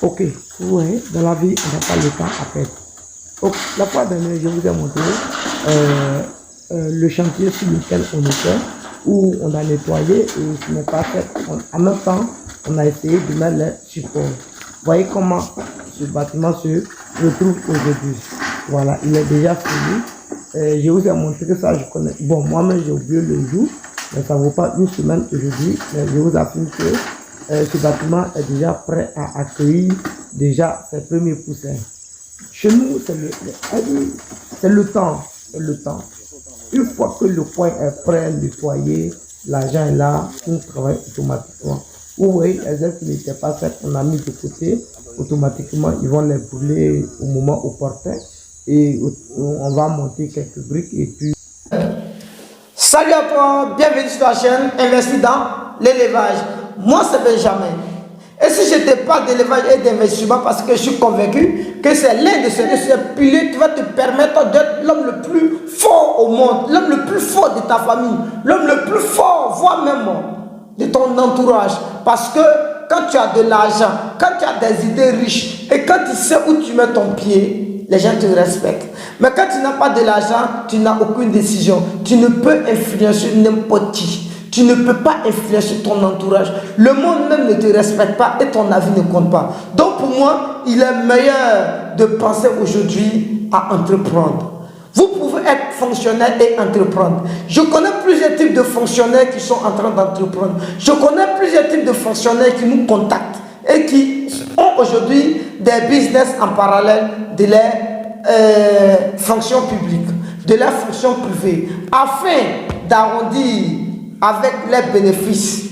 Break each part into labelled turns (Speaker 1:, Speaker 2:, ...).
Speaker 1: Ok, vous voyez, dans la vie, on n'a pas le temps à perdre. Donc, la fois dernière, je vous ai montré le chantier sur lequel on était, où on a nettoyé et ce n'est pas fait. En même temps, on a essayé de mettre les supports. Vous voyez comment ce bâtiment se retrouve aujourd'hui. Voilà, il est déjà fini. Je vous ai montré ça, je connais. Bon, moi-même, j'ai oublié le jour, mais ça ne vaut pas une semaine aujourd'hui. Mais je vous affirme que ce bâtiment est déjà prêt à accueillir déjà ses premiers poussins. Chez nous, c'est le temps. Une fois que le coin est prêt, nettoyé, l'argent est là, on travaille automatiquement. Vous voyez, les œuvres qui n'étaient pas faites, on a mis de côté. Automatiquement, ils vont les brûler au moment opportun. Et on va monter quelques briques et puis...
Speaker 2: Salut à toi, bienvenue sur la chaîne, investis dans l'élevage. Moi, c'est Benjamin. Et si je te parle d'élevage et d'investissement, parce que je suis convaincu que c'est l'un de ces piliers qui va te permettre d'être l'homme le plus fort au monde, l'homme le plus fort de ta famille, l'homme le plus fort, voire même de ton entourage. Parce que quand tu as de l'argent, quand tu as des idées riches et quand tu sais où tu mets ton pied, les gens te respectent. Mais quand tu n'as pas de l'argent, tu n'as aucune décision. Tu ne peux influencer n'importe qui. Tu ne peux pas influencer ton entourage. Le monde même ne te respecte pas et ton avis ne compte pas. Donc pour moi, il est meilleur de penser aujourd'hui à entreprendre. Vous pouvez être fonctionnaire et entreprendre. Je connais plusieurs types de fonctionnaires qui sont en train d'entreprendre. Je connais plusieurs types de fonctionnaires qui nous contactent et qui ont aujourd'hui des business en parallèle de leurs fonctions publiques, de leurs fonctions privées, afin d'arrondir avec les bénéfices,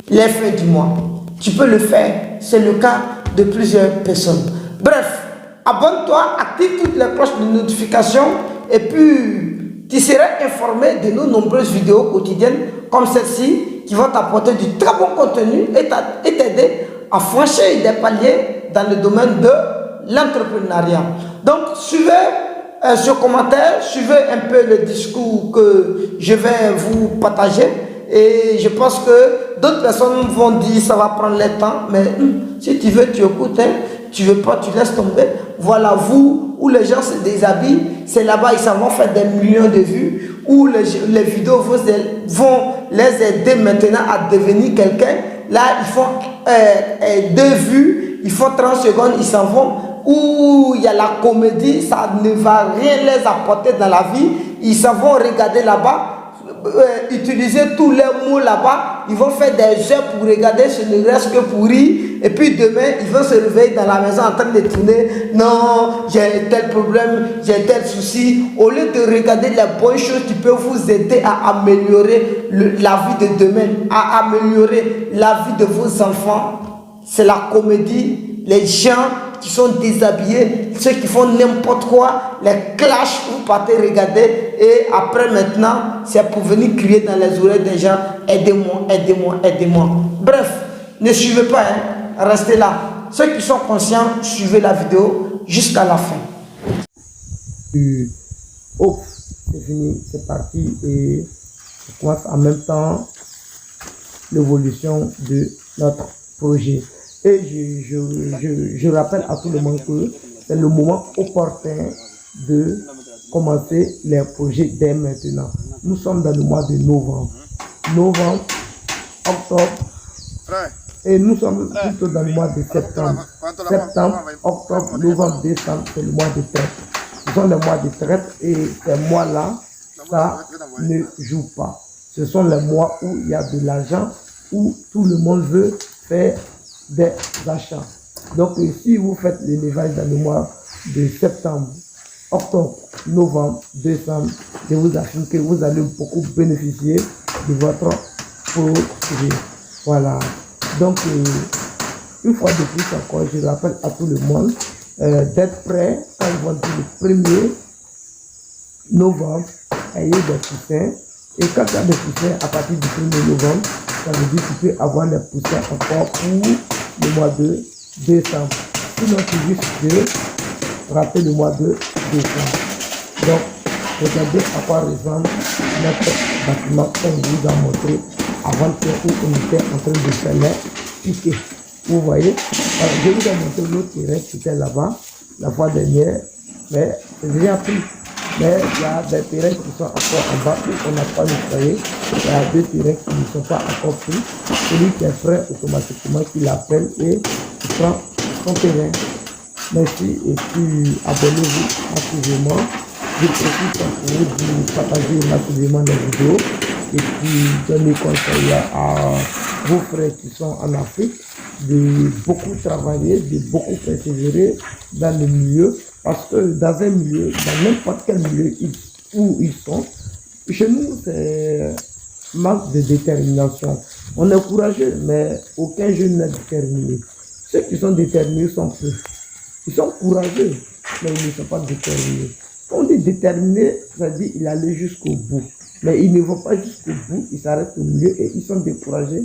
Speaker 2: les fins du mois. Tu peux le faire, c'est le cas de plusieurs personnes. Bref, abonne-toi, active toutes les cloches de notification et puis tu seras informé de nos nombreuses vidéos quotidiennes comme celle-ci qui vont t'apporter du très bon contenu et t'aider à franchir des paliers dans le domaine de l'entrepreneuriat. Donc, suivez ce commentaire, suivez un peu le discours que je vais vous partager. Et je pense que d'autres personnes vont dire ça va prendre le temps, mais si tu veux, tu écoutes, hein. Tu veux pas, tu laisses tomber. Voilà, vous, où les gens se déshabillent, c'est là-bas, ils vont faire des millions de vues, où les vidéos vont les aider maintenant à devenir quelqu'un. Là, ils font 2 vues, ils font 30 secondes, ils s'en vont. Où il y a la comédie, ça ne va rien les apporter dans la vie. Ils s'en vont regarder là-bas. Utiliser tous les mots là-bas, ils vont faire des heures pour regarder, ce ne reste que pour rire, et puis demain ils vont se réveiller dans la maison en train de tourner, non, j'ai tel problème, j'ai tel souci. Au lieu de regarder les bonnes choses qui peuvent vous aider à améliorer la vie de demain, à améliorer la vie de vos enfants, c'est la comédie, les gens qui sont déshabillés, ceux qui font n'importe quoi, les clashs, vous partez regarder et après maintenant, c'est pour venir crier dans les oreilles des gens, aidez-moi, aidez-moi, aidez-moi. Bref, ne suivez pas, hein, restez là. Ceux qui sont conscients, suivez la vidéo jusqu'à la fin.
Speaker 1: Oh, c'est fini, c'est parti et je commence en même temps l'évolution de notre projet. Et je rappelle à tout le monde que c'est le moment opportun de commencer les projets dès maintenant. Nous sommes dans le mois de novembre. Novembre, octobre, et nous sommes plutôt dans le mois de septembre. Septembre, octobre, novembre, décembre, c'est le mois de traite. Ce sont les mois de traite et ces mois-là, ça ne joue pas. Ce sont les mois où il y a de l'argent, où tout le monde veut faire des achats. Donc si vous faites l'élevage dans le mois de septembre, octobre, novembre, décembre, je vous affirme que vous allez beaucoup bénéficier de votre projet. Voilà. Donc une fois de plus encore, je rappelle à tout le monde d'être prêt quand ils vont dire le 1er novembre, ayez des poussins. Et quand tu as des poussins à partir du 1er novembre, ça veut dire que tu peux avoir des poussins encore pour le mois de décembre. Sinon, tu risques de rater le mois de décembre. Donc, regardez à quoi ressemble notre bâtiment qu'on vous a montré avant où on était en train de faire les piquets. Vous voyez, je vous ai montré l'autre terrain qui était là-bas la fois dernière, mais c'est déjà pris. Mais il y a des terrains qui sont encore en bas où on n'a pas nettoyé. Il y a deux terrains qui ne sont pas encore pris. Celui qui est prêt automatiquement, qui l'appelle et il prend son terrain. Merci et puis abonnez-vous activement. Je profite pour vous partager massivement les vidéos et puis donner conseil à vos frères qui sont en Afrique de beaucoup travailler, de beaucoup persévérer dans le milieu parce que dans un milieu, dans n'importe quel milieu où ils sont, chez nous c'est manque de détermination. On est courageux mais aucun jeune n'est déterminé. Ceux qui sont déterminés sont peu. Ils sont courageux, mais ils ne sont pas déterminés. Quand on dit déterminé, ça veut dire qu'il allait jusqu'au bout. Mais ils ne vont pas jusqu'au bout, ils s'arrêtent au milieu et ils sont découragés.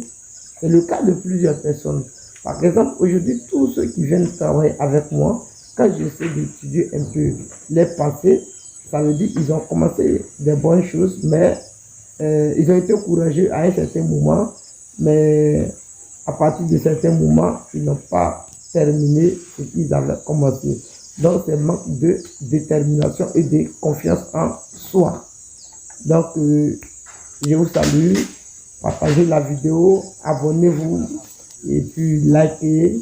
Speaker 1: C'est le cas de plusieurs personnes. Par exemple, aujourd'hui, tous ceux qui viennent travailler avec moi, quand j'essaie d'étudier un peu les pensées, ça veut dire qu'ils ont commencé des bonnes choses, mais ils ont été courageux à un certain moment, mais à partir de certains moments, ils n'ont pas terminé ce qu'ils avaient commencé. Donc, c'est manque de détermination et de confiance en soi. Donc, je vous salue, partagez la vidéo, abonnez-vous et puis likez.